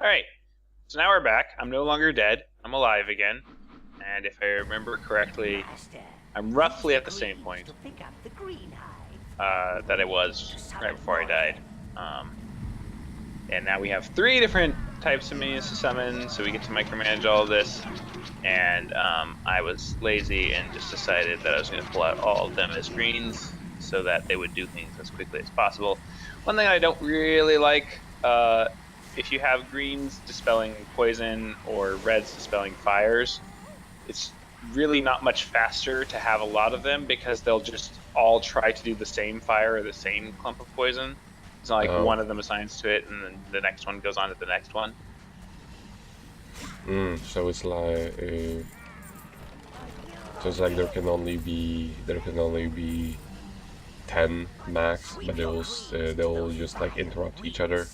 Alright, so now we're back. I'm no longer dead. I'm alive again. And if I remember correctly, I'm roughly at the same point that I was right before I died. And now we have 3 different types of minions to summon, so we get to micromanage all of this. And I was lazy and just decided that I was going to pull out all of them as greens so that they would do things as quickly as possible. One thing I don't really like, if you have greens dispelling poison or reds dispelling fires, it's really not much faster to have a lot of them because they'll just all try to do the same fire or the same clump of poison. It's not like one of them assigns to it and then the next one goes on to the next one. So it's like there can only be 10 max, but they'll just like interrupt each other.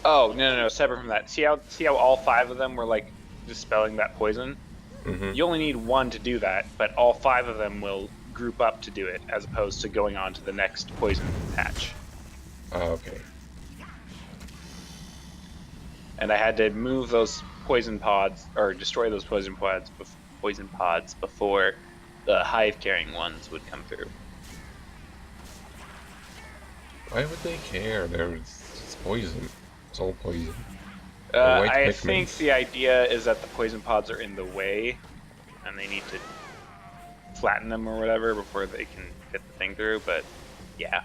Oh no, separate from that. See how all 5 of them were like dispelling that poison? You only need 1 to do that, but all 5 of them will group up to do it, as opposed to going on to the next poison patch. Okay. And I had to move those poison pods, or destroy those poison pods before the hive-carrying ones would come through. Why would they care? It's poison. It's all poison. I think the idea is that the poison pods are in the way, and they need to flatten them or whatever before they can get the thing through, but yeah,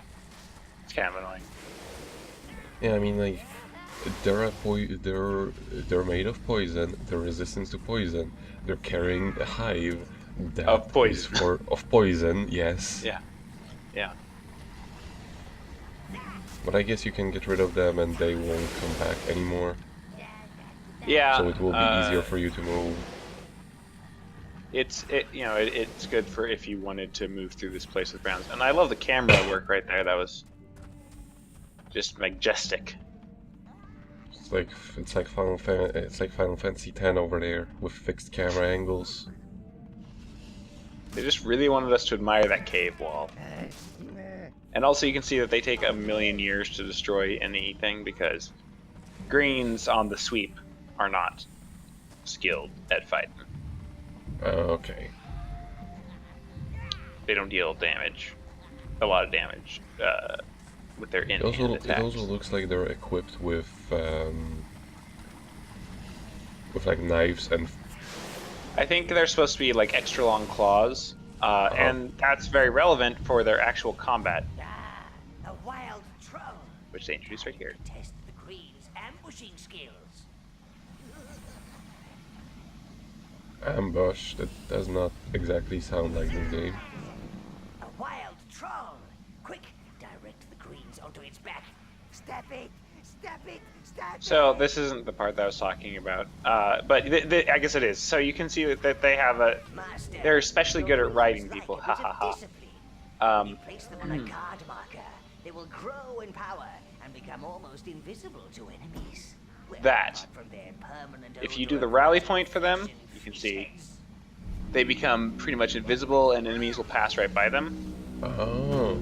it's kind of annoying. Yeah, I mean, like, they're made of poison, they're resistant to poison, they're carrying a hive that of poison. Of poison, yes. Yeah. But I guess you can get rid of them and they won't come back anymore. Yeah. So it will be easier for you to move. It's good for if you wanted to move through this place with rounds. And I love the camera work right there. That was just majestic. It's like Final Fantasy X over there with fixed camera angles. They just really wanted us to admire that cave wall. And also you can see that they take 1,000,000 years to destroy anything because greens on the sweep are not skilled at fighting. Okay. They don't deal damage, a lot of damage, with their in-hand attacks. It also looks like they're equipped with like knives and... I think they're supposed to be like extra long claws, and that's very relevant for their actual combat. A wild troll. Which they introduce right here. Test the Queen's ambushing skills. Ambush? That does not exactly sound like the game. A wild troll. Quick, direct the Queen's onto its back. Step it, step it, step it. So this isn't the part that I was talking about, but I guess it is. So you can see that they have Master, they're especially good at riding people. Ha ha ha. Place them on a guard marker. They will grow in power and become almost invisible to enemies. Well, that. from their permanent If you do the rally point for them, you can see they become pretty much invisible and enemies will pass right by them. Oh.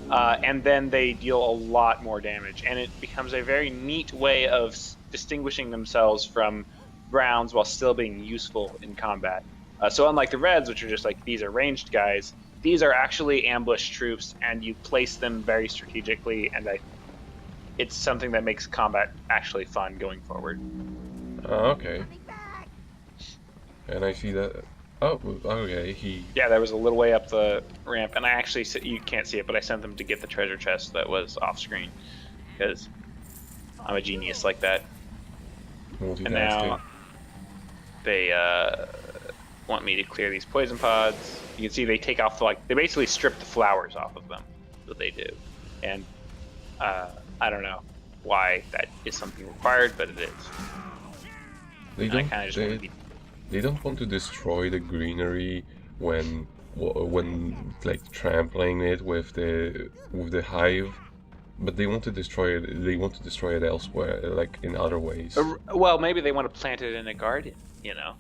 And then they deal a lot more damage, and it becomes a very neat way of distinguishing themselves from rounds while still being useful in combat. So unlike the Reds, which are just like, these are ranged guys, these are actually ambush troops, and you place them very strategically, and it's something that makes combat actually fun going forward. Okay. And I see that... Oh, okay, Yeah, there was a little way up the ramp, and I actually, you can't see it, but I sent them to get the treasure chest that was off screen, because I'm a genius like that. And now they want me to clear these poison pods. You can see they take off, they basically strip the flowers off of them. That's what they do. And I don't know why that is something required, but it is. They don't want to destroy the greenery when like trampling it with the hive, but they want to destroy it. They want to destroy it elsewhere, like in other ways. Well, maybe they want to plant it in a garden, you know.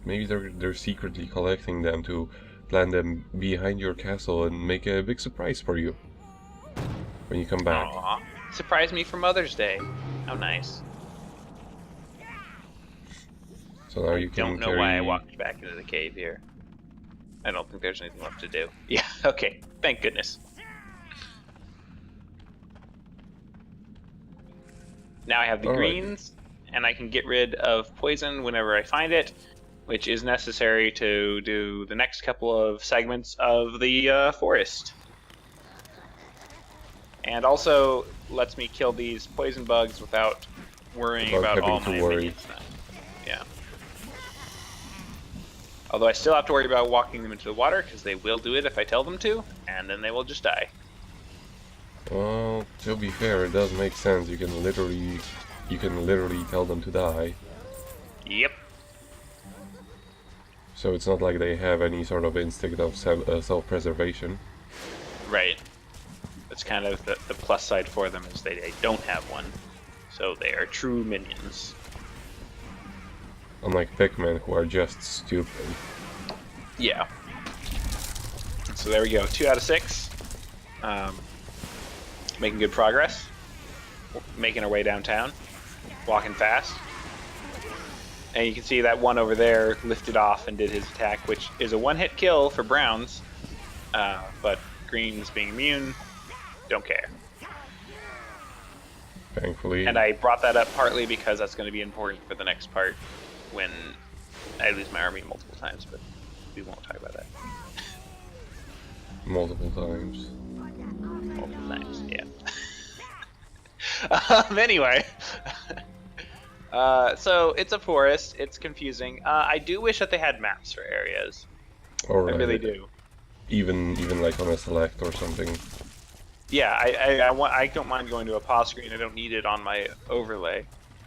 Maybe they're secretly collecting them to plant them behind your castle and make a big surprise for you when you come back. Aww. Surprise me for Mother's Day. How nice. So now you can don't know carry... why I walked back into the cave here. I don't think there's anything left to do. Yeah, okay. Thank goodness. Now I have the greens, and I can get rid of poison whenever I find it, which is necessary to do the next couple of segments of the forest. And also lets me kill these poison bugs without worrying about all my minions. Yeah. Although I still have to worry about walking them into the water, because they will do it if I tell them to, and then they will just die. Well, to be fair, it does make sense. You can literally tell them to die. Yep. So it's not like they have any sort of instinct of self-preservation. Right. That's kind of the plus side for them, is they don't have one. So they are true minions. Unlike Pikmin, who are just stupid. Yeah. So there we go, 2 out of 6. Making good progress. Making our way downtown. Walking fast. And you can see that one over there lifted off and did his attack, which is a one-hit kill for Browns. But Greens being immune, don't care. Thankfully. And I brought that up partly because that's going to be important for the next part when I lose my army multiple times, but we won't talk about that. Multiple times. Multiple times, yeah. Anyway. So it's a forest, it's confusing. I do wish that they had maps for areas. Right. I really do. Even like on a select or something. Yeah, I don't mind going to a pause screen. I don't need it on my overlay.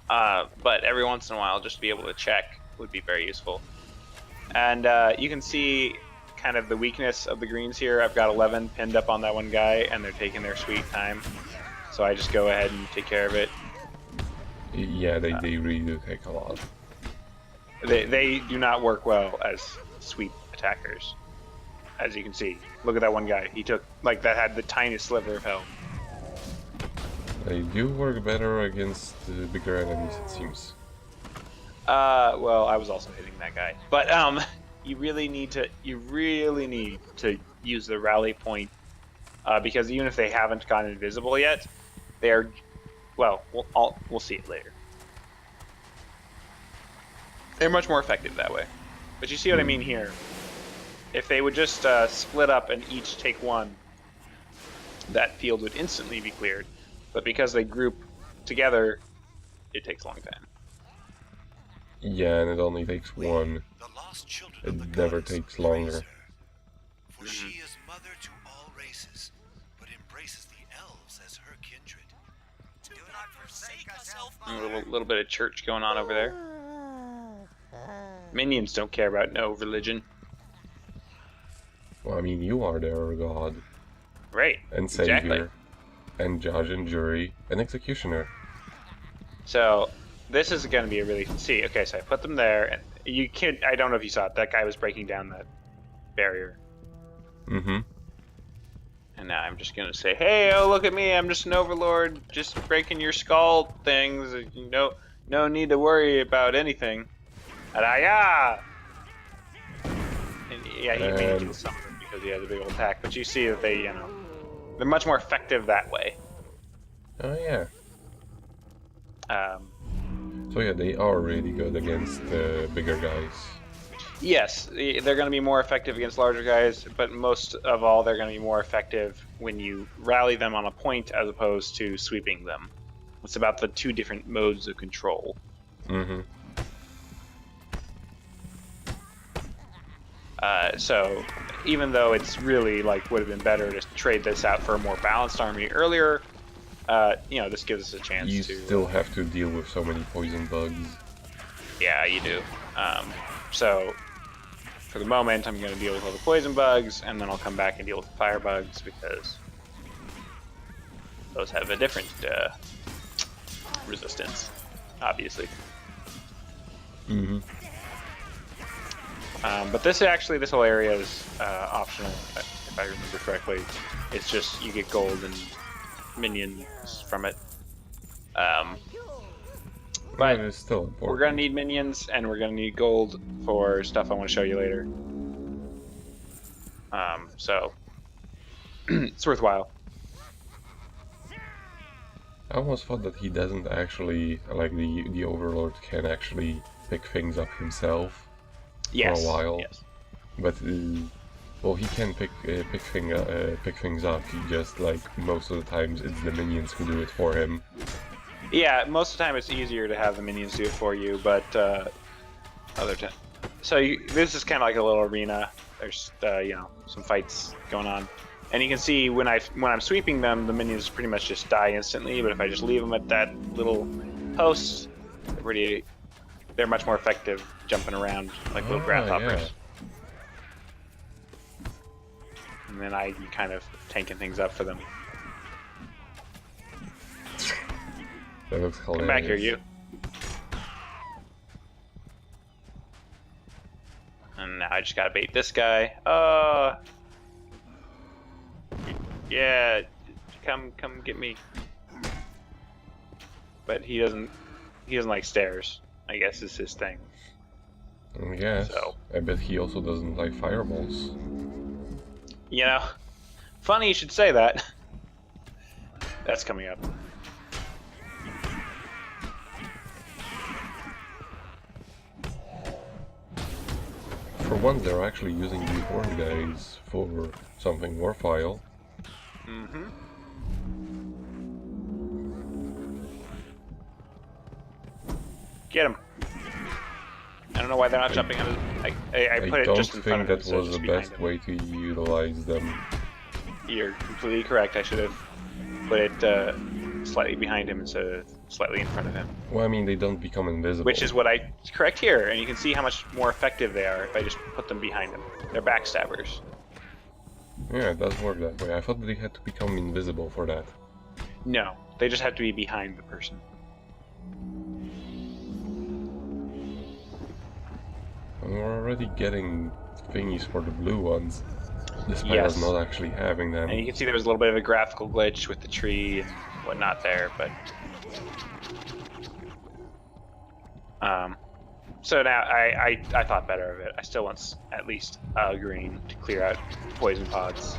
But every once in a while, just to be able to check would be very useful. And you can see kind of the weakness of the greens here. I've got 11 pinned up on that one guy, and they're taking their sweet time. So I just go ahead and take care of it. Yeah, they really do take a lot. They do not work well as sweep attackers. As you can see. Look at that one guy. He took, like, that had the tiniest sliver of health. They do work better against bigger enemies, it seems. Well, I was also hitting that guy. But, you really need to use the rally point, because even if they haven't gone invisible yet, they're, well, we'll see it later. They're much more effective that way. But you see what I mean here. If they would just split up and each take one, that field would instantly be cleared. But because they group together, it takes a long time. Yeah, and it only takes one. It never takes longer. For she is mother to all races, but embraces the elves as her kindred. Do not forsake us, elf mother. A little bit of church going on over there. Minions don't care about no religion. Well, I mean, you are their god. Right. And savior. Exactly. And judge and jury and executioner. So this is going to be a really okay. So I put them there, and you can't. I don't know if you saw it. That guy was breaking down that barrier. Mm-hmm. And now I'm just going to say, hey, oh look at me! I'm just an overlord, just breaking your skull things. No need to worry about anything. And yeah, he made kill some of them because he has a big old attack. But you see that they're much more effective that way. Oh yeah. So yeah, they are really good against bigger guys. Yes, they're going to be more effective against larger guys, but most of all, they're going to be more effective when you rally them on a point as opposed to sweeping them. It's about the two different modes of control. Mm-hmm. So even though it's really would have been better to trade this out for a more balanced army earlier, this gives us a chance You to... still have to deal with so many poison bugs. Yeah, you do. So for the moment, I'm going to deal with all the poison bugs, and then I'll come back and deal with the fire bugs, because those have a different resistance, obviously. Mm-hmm. But this whole area is optional, if I remember correctly. It's just you get gold and minions from it. But it's still important. we're gonna need minions, and we're gonna need gold for stuff I want to show you later. So it's worthwhile. I almost thought that he doesn't actually, like the Overlord can actually pick things up himself for a while. Yes. But well, he can pick things up. He just, like, most of the times it's the minions who do it for him. Yeah, most of the time it's easier to have the minions do it for you, but other time. So this is kind of like a little arena. There's you know, some fights going on, and you can see when I'm sweeping them, the minions pretty much just die instantly. But if I just leave them at that little post, they're much more effective jumping around like little grasshoppers. Yeah. And then I kind of tanking things up for them. That looks hilarious. Come back here, you. And now I just gotta bait this guy. Yeah, come get me. But he doesn't like stairs, I guess is his thing. Yes. So. I bet he also doesn't like fireballs. You know, funny you should say that. That's coming up. For once, they're actually using the horn guys for something worthwhile. Mm-hmm. Get him. I don't know why they're not jumping on his... I put it just in front of him. I don't think that was the best way to utilize them. You're completely correct. I should have put it slightly behind him instead of slightly in front of him. Well, I mean, they don't become invisible. Which is what I correct here, and you can see how much more effective they are if I just put them behind him. They're backstabbers. Yeah, it does work that way. I thought they had to become invisible for that. No, they just have to be behind the person. And we're already getting thingies for the blue ones, despite us not actually having them. And you can see there was a little bit of a graphical glitch with the tree and whatnot there, but... So now I thought better of it. I still want at least green to clear out poison pods.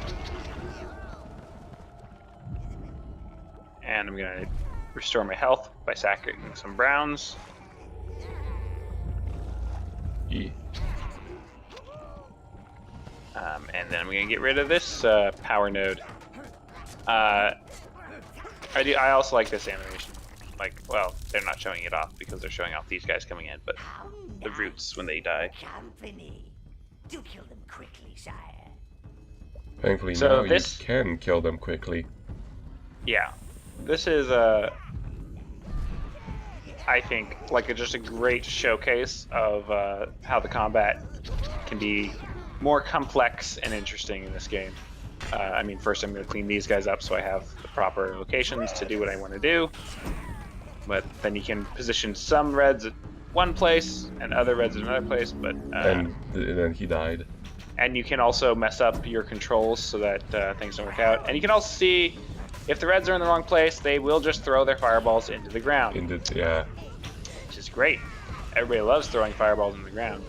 And I'm gonna restore my health by sacking some browns. Yeah. And then I'm gonna get rid of this power node. I also like this animation. Like, well, they're not showing it off because they're showing off these guys coming in, but the roots when they die. Company. Do kill them quickly, sire. Thankfully So now you can kill them quickly. Yeah, this is I think like just a great showcase of how the combat can be more complex and interesting in this game. I mean, first I'm going to clean these guys up so I have the proper locations to do what I want to do. But then you can position some reds at one place and other reds at another place. But and then he died. And you can also mess up your controls so that things don't work out. And you can also see if the reds are in the wrong place, they will just throw their fireballs into the ground. Yeah. Which is great. Everybody loves throwing fireballs in the ground.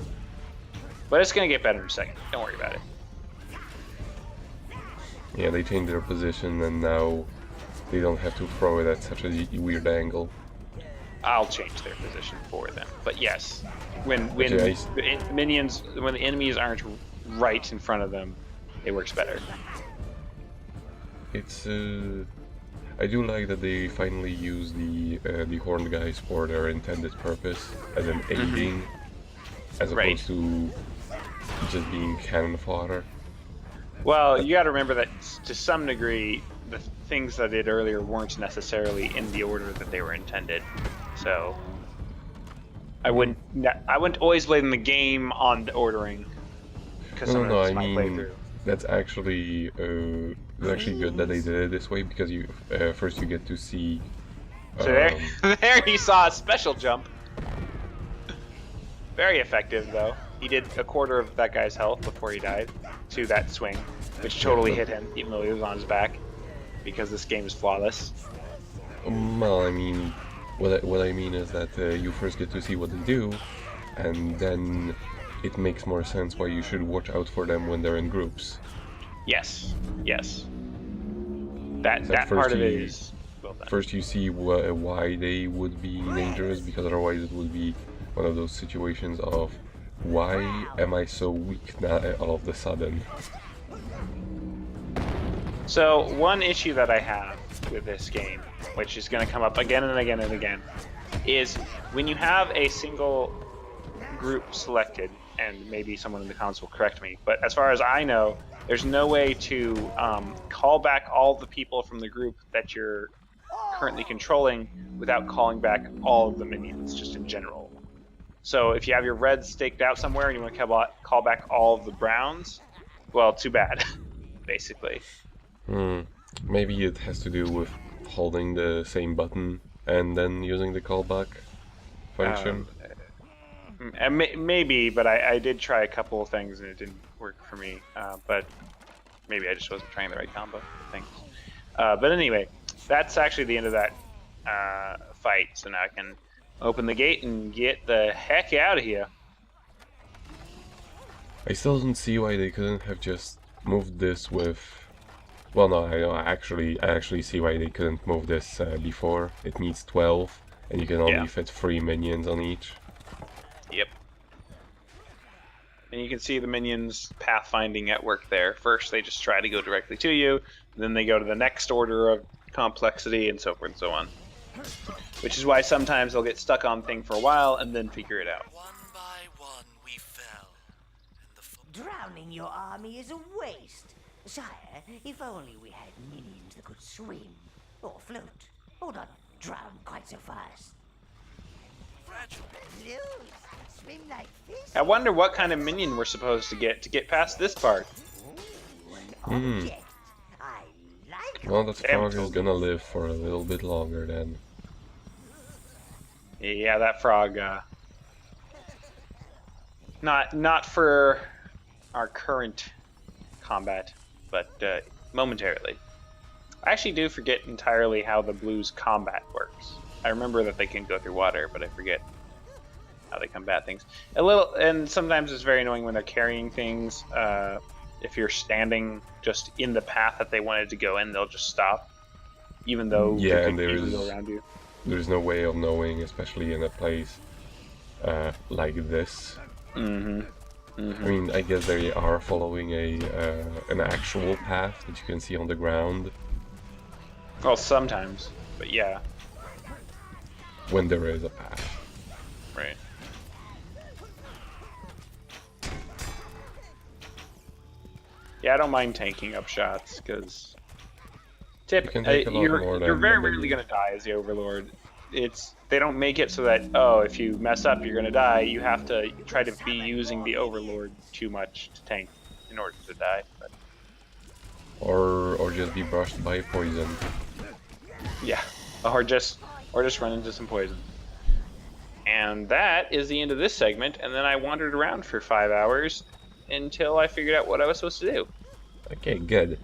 But it's going to get better in a second. Don't worry about it. Yeah, they changed their position and now they don't have to throw it at such a weird angle. I'll change their position for them. But yes, when the enemies aren't right in front of them, it works better. It's I do like that they finally use the horned guys for their intended purpose, as in aiding, as opposed to just being cannon fodder. Well, you got to remember that to some degree, the things I did earlier weren't necessarily in the order that they were intended. So I wouldn't always blame the game on the ordering. Because No, I mean that's actually good that they did it this way, because you first you get to see. So there you saw a special jump. Very effective though. He did a quarter of that guy's health before he died to that swing, which totally hit him, even though he was on his back, because this game is flawless. Well, I mean, what I mean is that you first get to see what they do, and then it makes more sense why you should watch out for them when they're in groups. Yes, yes. That Like part of it is well done. First you see why they would be dangerous, because otherwise it would be one of those situations of why am I so weak now all of a sudden? So one issue that I have with this game, which is going to come up again and again and again, is when you have a single group selected, and maybe someone in the comments will correct me, but as far as I know, there's no way to call back all the people from the group that you're currently controlling without calling back all of the minions, just in general. So if you have your reds staked out somewhere and you want to call back all of the browns, well, too bad, basically. Maybe it has to do with holding the same button and then using the callback function. Maybe, but I did try a couple of things and it didn't work for me. But maybe I just wasn't trying the right combo things. But anyway, that's actually the end of that fight. So now I can open the gate and get the heck out of here. I still don't see why they couldn't have just moved this with... Well, no, I actually see why they couldn't move this before. It needs 12, and you can only fit 3 minions on each. Yep. And you can see the minions pathfinding at work there. First, they just try to go directly to you, then they go to the next order of complexity, and so forth and so on. Which is why sometimes they'll get stuck on thing for a while and then figure it out. One by one we fell. Drowning your army is a waste. Sire, if only we had minions that could swim, or float, or not drown quite so fast. Swim like fish. I wonder what kind of minion we're supposed to get past this part. Object. I like. Well, that frog is gonna live for a little bit longer then. Yeah, that frog. Not for our current combat, but momentarily. I actually do forget entirely how the blues combat works. I remember that they can go through water, but I forget how they combat things. And sometimes it's very annoying when they're carrying things. If you're standing just in the path that they wanted to go in, they'll just stop, even though they could easily go around you. There's no way of knowing, especially in a place like this. I mean, I guess they are following an actual path that you can see on the ground. Well, sometimes, but yeah. When there is a path. Right. Yeah, I don't mind tanking up shots, because you're very rarely going to die as the Overlord. They don't make it so that, oh, if you mess up, you're going to die. You have to try to be using the Overlord too much to tank in order to die. But... Or just be brushed by poison. Yeah, or just run into some poison. And that is the end of this segment, and then I wandered around for 5 hours until I figured out what I was supposed to do. Okay, good.